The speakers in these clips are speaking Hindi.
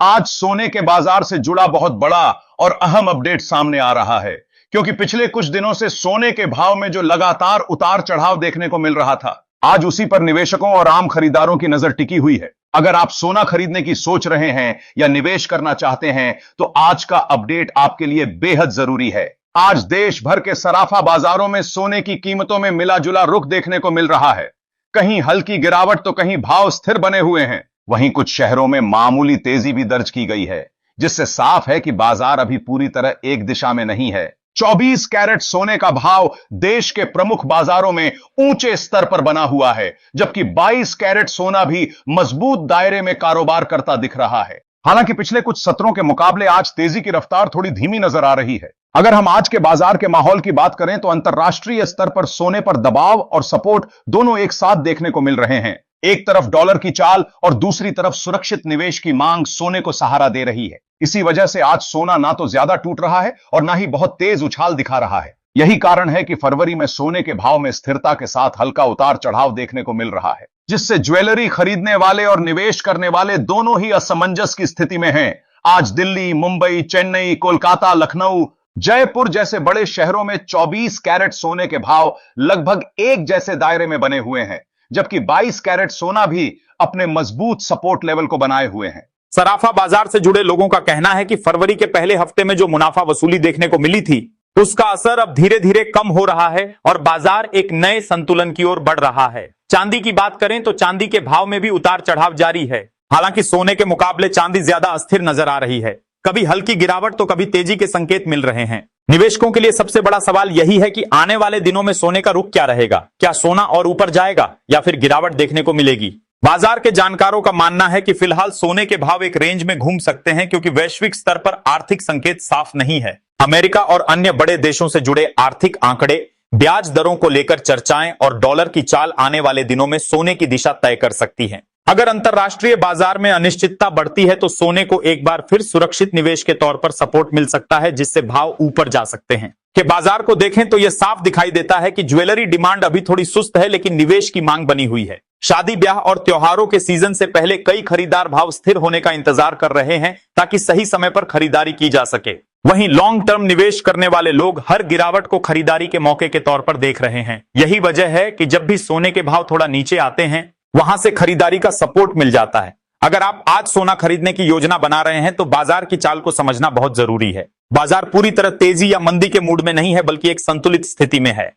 आज सोने के बाजार से जुड़ा बहुत बड़ा और अहम अपडेट सामने आ रहा है, क्योंकि पिछले कुछ दिनों से सोने के भाव में जो लगातार उतार चढ़ाव देखने को मिल रहा था, आज उसी पर निवेशकों और आम खरीदारों की नजर टिकी हुई है। अगर आप सोना खरीदने की सोच रहे हैं या निवेश करना चाहते हैं, तो आज का अपडेट आपके लिए बेहद जरूरी है। आज देश भर के सराफा बाजारों में सोने की कीमतों में मिला जुला रुख देखने को मिल रहा है। कहीं हल्की गिरावट तो कहीं भाव स्थिर बने हुए हैं। वहीं कुछ शहरों में मामूली तेजी भी दर्ज की गई है, जिससे साफ है कि बाजार अभी पूरी तरह एक दिशा में नहीं है। 24 कैरेट सोने का भाव देश के प्रमुख बाजारों में ऊंचे स्तर पर बना हुआ है, जबकि 22 कैरेट सोना भी मजबूत दायरे में कारोबार करता दिख रहा है। हालांकि पिछले कुछ सत्रों के मुकाबले आज तेजी की रफ्तार थोड़ी धीमी नजर आ रही है। अगर हम आज के बाजार के माहौल की बात करें, तो अंतरराष्ट्रीय स्तर पर सोने पर दबाव और सपोर्ट दोनों एक साथ देखने को मिल रहे हैं। एक तरफ डॉलर की चाल और दूसरी तरफ सुरक्षित निवेश की मांग सोने को सहारा दे रही है। इसी वजह से आज सोना ना तो ज्यादा टूट रहा है और ना ही बहुत तेज उछाल दिखा रहा है। यही कारण है कि फरवरी में सोने के भाव में स्थिरता के साथ हल्का उतार चढ़ाव देखने को मिल रहा है, जिससे ज्वेलरी खरीदने वाले और निवेश करने वाले दोनों ही असमंजस की स्थिति में हैं। आज दिल्ली, मुंबई, चेन्नई, कोलकाता, लखनऊ, जयपुर जैसे बड़े शहरों में 24 कैरेट सोने के भाव लगभग एक जैसे दायरे में बने हुए हैं, जबकि 22 कैरेट सोना भी अपने मजबूत सपोर्ट लेवल को बनाए हुए हैं। सराफा बाजार से जुड़े लोगों का कहना है कि फरवरी के पहले हफ्ते में जो मुनाफा वसूली देखने को मिली थी, उसका असर अब धीरे धीरे कम हो रहा है और बाजार एक नए संतुलन की ओर बढ़ रहा है। चांदी की बात करें तो चांदी के भाव में भी उतार चढ़ाव जारी है। हालांकि सोने के मुकाबले चांदी ज्यादा अस्थिर नजर आ रही है। कभी हल्की गिरावट तो कभी तेजी के संकेत मिल रहे हैं। निवेशकों के लिए सबसे बड़ा सवाल यही है कि आने वाले दिनों में सोने का रुख क्या रहेगा। क्या सोना और ऊपर जाएगा या फिर गिरावट देखने को मिलेगी। बाजार के जानकारों का मानना है कि फिलहाल सोने के भाव एक रेंज में घूम सकते हैं, क्योंकि वैश्विक स्तर पर आर्थिक संकेत साफ नहीं है। अमेरिका और अन्य बड़े देशों से जुड़े आर्थिक आंकड़े, ब्याज दरों को लेकर चर्चाएं और डॉलर की चाल आने वाले दिनों में सोने की दिशा तय कर सकती है। अगर अंतरराष्ट्रीय बाजार में अनिश्चितता बढ़ती है, तो सोने को एक बार फिर सुरक्षित निवेश के तौर पर सपोर्ट मिल सकता है, जिससे भाव ऊपर जा सकते हैं। कि बाजार को देखें तो यह साफ दिखाई देता है कि ज्वेलरी डिमांड अभी थोड़ी सुस्त है, लेकिन निवेश की मांग बनी हुई है। शादी ब्याह और त्योहारों के सीजन से पहले कई खरीदार भाव स्थिर होने का इंतजार कर रहे हैं, ताकि सही समय पर खरीदारी की जा सके। वहीं लॉन्ग टर्म निवेश करने वाले लोग हर गिरावट को खरीदारी के मौके के तौर पर देख रहे हैं। यही वजह है कि जब भी सोने के भाव थोड़ा नीचे आते हैं, वहां से खरीदारी का सपोर्ट मिल जाता है। अगर आप आज सोना खरीदने की योजना बना रहे हैं, तो बाजार की चाल को समझना बहुत जरूरी है। बाजार पूरी तरह तेजी या मंदी के मूड में नहीं है, बल्कि एक संतुलित स्थिति में है।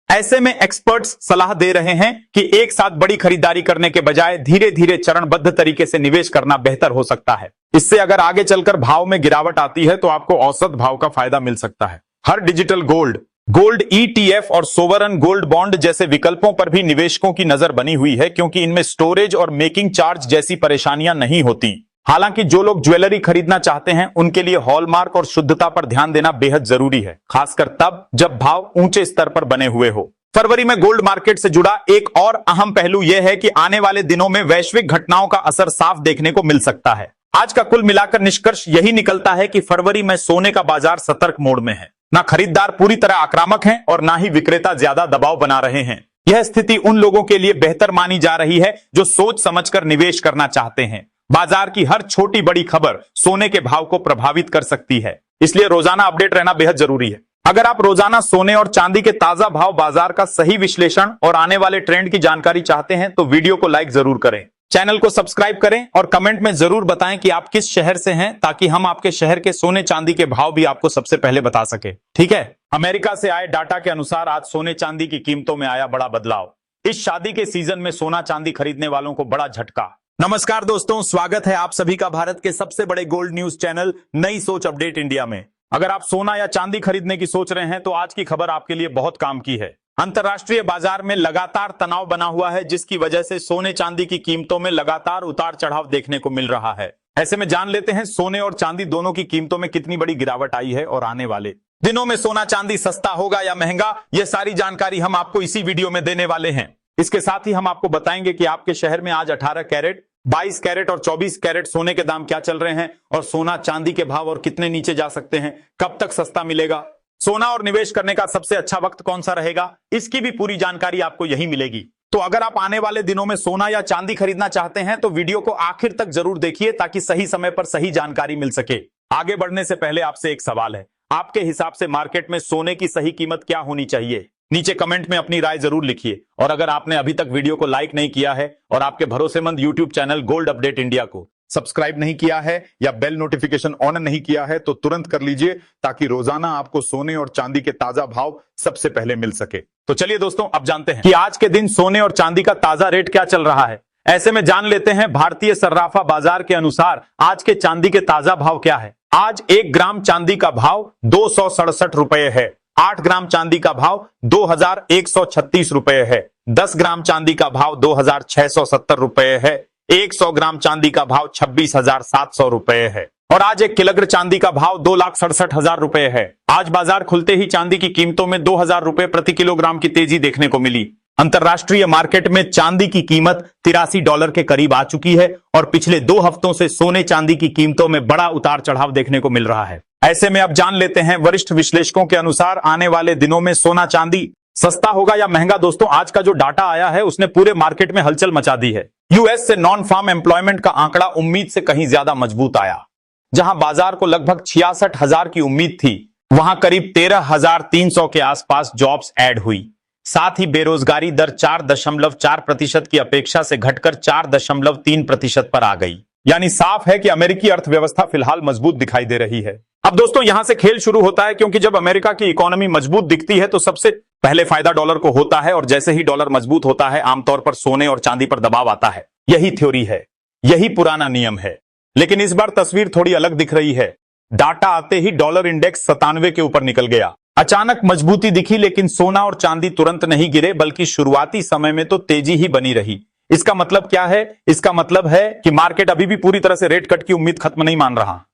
ऐसे में एक्सपर्ट्स सलाह दे रहे हैं कि एक साथ बड़ी खरीदारी करने के बजाय धीरे धीरे चरणबद्ध तरीके से निवेश करना बेहतर हो सकता है। इससे अगर आगे चलकर भाव में गिरावट आती है, तो आपको औसत भाव का फायदा मिल सकता है। हर डिजिटल गोल्ड ETF और सोवरन गोल्ड बॉन्ड जैसे विकल्पों पर भी निवेशकों की नजर बनी हुई है, क्योंकि इनमें स्टोरेज और मेकिंग चार्ज जैसी परेशानियां नहीं होती। हालांकि जो लोग ज्वेलरी खरीदना चाहते हैं, उनके लिए हॉलमार्क और शुद्धता पर ध्यान देना बेहद जरूरी है, खासकर तब जब भाव ऊंचे स्तर पर बने हुए हो। फरवरी में गोल्ड मार्केट से जुड़ा एक और अहम पहलू यह है कि आने वाले दिनों में वैश्विक घटनाओं का असर साफ देखने को मिल सकता है। आज का कुल मिलाकर निष्कर्ष यही निकलता है कि फरवरी में सोने का बाजार सतर्क मोड में है। ना खरीदार पूरी तरह आक्रामक हैं और ना ही विक्रेता ज्यादा दबाव बना रहे हैं। यह स्थिति उन लोगों के लिए बेहतर मानी जा रही है जो सोच समझकर निवेश करना चाहते हैं। बाजार की हर छोटी बड़ी खबर सोने के भाव को प्रभावित कर सकती है, इसलिए रोजाना अपडेट रहना बेहद जरूरी है। अगर आप रोजाना सोने और चांदी के ताजा भाव, बाजार का सही विश्लेषण और आने वाले ट्रेंड की जानकारी चाहते हैं, तो वीडियो को लाइक जरूर करें, चैनल को सब्सक्राइब करें और कमेंट में जरूर बताएं कि आप किस शहर से हैं, ताकि हम आपके शहर के सोने चांदी के भाव भी आपको सबसे पहले बता सके। ठीक है। अमेरिका से आए डाटा के अनुसार आज सोने चांदी की कीमतों में आया बड़ा बदलाव। इस शादी के सीजन में सोना चांदी खरीदने वालों को बड़ा झटका। नमस्कार दोस्तों, स्वागत है आप सभी का भारत के सबसे बड़े गोल्ड न्यूज चैनल नई सोच अपडेट इंडिया में। अगर आप सोना या चांदी खरीदने की सोच रहे हैं, तो आज की खबर आपके लिए बहुत काम की है। अंतरराष्ट्रीय बाजार में लगातार तनाव बना हुआ है, जिसकी वजह से सोने चांदी की कीमतों में लगातार उतार चढ़ाव देखने को मिल रहा है। ऐसे में जान लेते हैं सोने और चांदी दोनों की कीमतों में कितनी बड़ी गिरावट आई है और आने वाले दिनों में सोना चांदी सस्ता होगा या महंगा, यह सारी जानकारी हम आपको इसी वीडियो में देने वाले हैं। इसके साथ ही हम आपको बताएंगे कि आपके शहर में आज 18 कैरेट, 22 कैरेट और 24 कैरेट सोने के दाम क्या चल रहे हैं और सोना चांदी के भाव और कितने नीचे जा सकते हैं, कब तक सस्ता मिलेगा, सोना और निवेश करने का सबसे अच्छा वक्त कौन सा रहेगा, इसकी भी पूरी जानकारी आपको यही मिलेगी। तो अगर आप आने वाले दिनों में सोना या चांदी खरीदना चाहते हैं तो वीडियो को आखिर तक जरूर देखिए ताकि सही समय पर सही जानकारी मिल सके। आगे बढ़ने से पहले आपसे एक सवाल है, आपके हिसाब से मार्केट में सोने की सही कीमत क्या होनी चाहिए? नीचे कमेंट में अपनी राय जरूर लिखिए। और अगर आपने अभी तक वीडियो को लाइक नहीं किया है और आपके भरोसेमंद YouTube channel gold update India को सब्सक्राइब नहीं किया है या बेल नोटिफिकेशन ऑन नहीं किया है तो तुरंत कर लीजिए ताकि रोजाना आपको सोने और चांदी के ताजा भाव सबसे पहले मिल सके। तो चलिए दोस्तों, अब जानते हैं कि आज के दिन सोने और चांदी का ताजा रेट क्या चल रहा है। ऐसे में जान लेते हैं भारतीय सर्राफा बाजार के अनुसार आज के चांदी के ताजा भाव क्या है। आज 1 ग्राम चांदी का भाव 267 रुपए है। 8 ग्राम चांदी का भाव 2136 रुपए है। 10 ग्राम चांदी का भाव 2670 रुपए है। 100 ग्राम चांदी का भाव 26,700 रुपए है। और आज 1 किलोग्राम चांदी का भाव 2,67,000 रुपए है। आज बाजार खुलते ही चांदी की कीमतों में 2,000 रुपए प्रति किलोग्राम की तेजी देखने को मिली। अंतरराष्ट्रीय मार्केट में चांदी की कीमत $83 के करीब आ चुकी है और पिछले 2 हफ्तों से सोने चांदी की कीमतों में बड़ा उतार चढ़ाव देखने को मिल रहा है। ऐसे में अब जान लेते हैं वरिष्ठ विश्लेषकों के अनुसार आने वाले दिनों में सोना चांदी सस्ता होगा या महंगा। दोस्तों, आज का जो डाटा आया है उसने पूरे मार्केट में हलचल मचा दी है। यूएस से नॉन फार्म एम्प्लॉयमेंट का आंकड़ा उम्मीद से कहीं ज्यादा मजबूत आया। जहां बाजार को लगभग 66,000 की उम्मीद थी, वहां करीब 13,300 के आसपास जॉब्स ऐड हुई। साथ ही बेरोजगारी दर 4.4% की अपेक्षा से घटकर 4.3% पर आ गई। यानी साफ है कि अमेरिकी अर्थव्यवस्था फिलहाल मजबूत दिखाई दे रही है। अब दोस्तों, यहां से खेल शुरू होता है, क्योंकि जब अमेरिका की इकोनॉमी मजबूत दिखती है तो सबसे पहले फायदा डॉलर को होता है और जैसे ही डॉलर मजबूत होता है आमतौर पर सोने और चांदी पर दबाव आता है। यही थ्योरी है, यही पुराना नियम है। लेकिन इस बार तस्वीर थोड़ी अलग दिख रही है। डाटा आते ही डॉलर इंडेक्स 97 के ऊपर निकल गया। अचानक मजबूती दिखी, लेकिन सोना और चांदी तुरंत नहीं गिरे, बल्कि शुरुआती समय में तो तेजी ही बनी रही। इसका मतलब क्या है? इसका मतलब है कि मार्केट अभी भी पूरी तरह से रेट कट की उम्मीद खत्म नहीं मान रहा।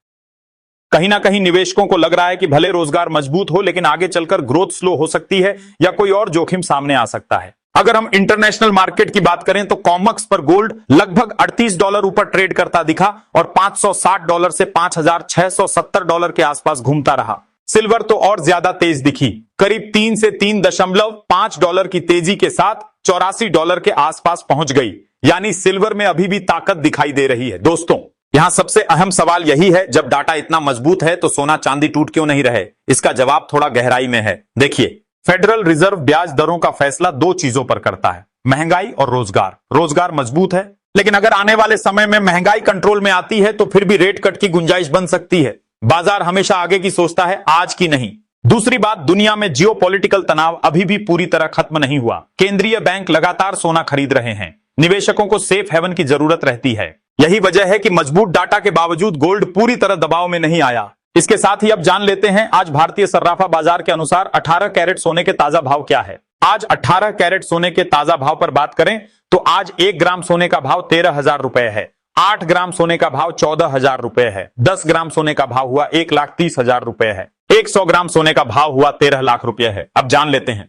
कहीं ना कहीं निवेशकों को लग रहा है कि भले रोजगार मजबूत हो, लेकिन आगे चलकर ग्रोथ स्लो हो सकती है या कोई और जोखिम सामने आ सकता है। अगर हम इंटरनेशनल मार्केट की बात करें तो कॉमक्स पर गोल्ड लगभग $38 ऊपर ट्रेड करता दिखा और $560 से $5,670 के आसपास घूमता रहा। सिल्वर तो और ज्यादा तेज दिखी, करीब 3 से $3.5 की तेजी के साथ $84 के आसपास पहुंच गई। यानी सिल्वर में अभी भी ताकत दिखाई दे रही है। दोस्तों, यहां सबसे अहम सवाल यही है, जब डाटा इतना मजबूत है तो सोना चांदी टूट क्यों नहीं रहे? इसका जवाब थोड़ा गहराई में है। देखिए, फेडरल रिजर्व ब्याज दरों का फैसला 2 चीजों पर करता है, महंगाई और रोजगार। रोजगार मजबूत है, लेकिन अगर आने वाले समय में महंगाई कंट्रोल में आती है तो फिर भी रेट कट की गुंजाइश बन सकती है। बाजार हमेशा आगे की सोचता है, आज की नहीं। दूसरी बात, दुनिया में जियोपॉलिटिकल तनाव अभी भी पूरी तरह खत्म नहीं हुआ। केंद्रीय बैंक लगातार सोना खरीद रहे हैं। निवेशकों को सेफ हेवन की जरूरत रहती है। यही वजह है कि मजबूत डाटा के बावजूद गोल्ड पूरी तरह दबाव में नहीं आया। इसके साथ ही अब जान लेते हैं आज भारतीय सर्राफा बाजार के अनुसार 18 कैरेट सोने के ताजा भाव क्या है। आज 18 कैरेट सोने के ताजा भाव पर बात करें तो आज 1 ग्राम सोने का भाव 13,000 रुपए है। 8 ग्राम सोने का भाव 14,000 रुपए है। 10 ग्राम सोने का भाव हुआ 1,30,000 रुपए है। 100 ग्राम सोने का भाव हुआ 13 लाख रुपए है। अब जान लेते हैं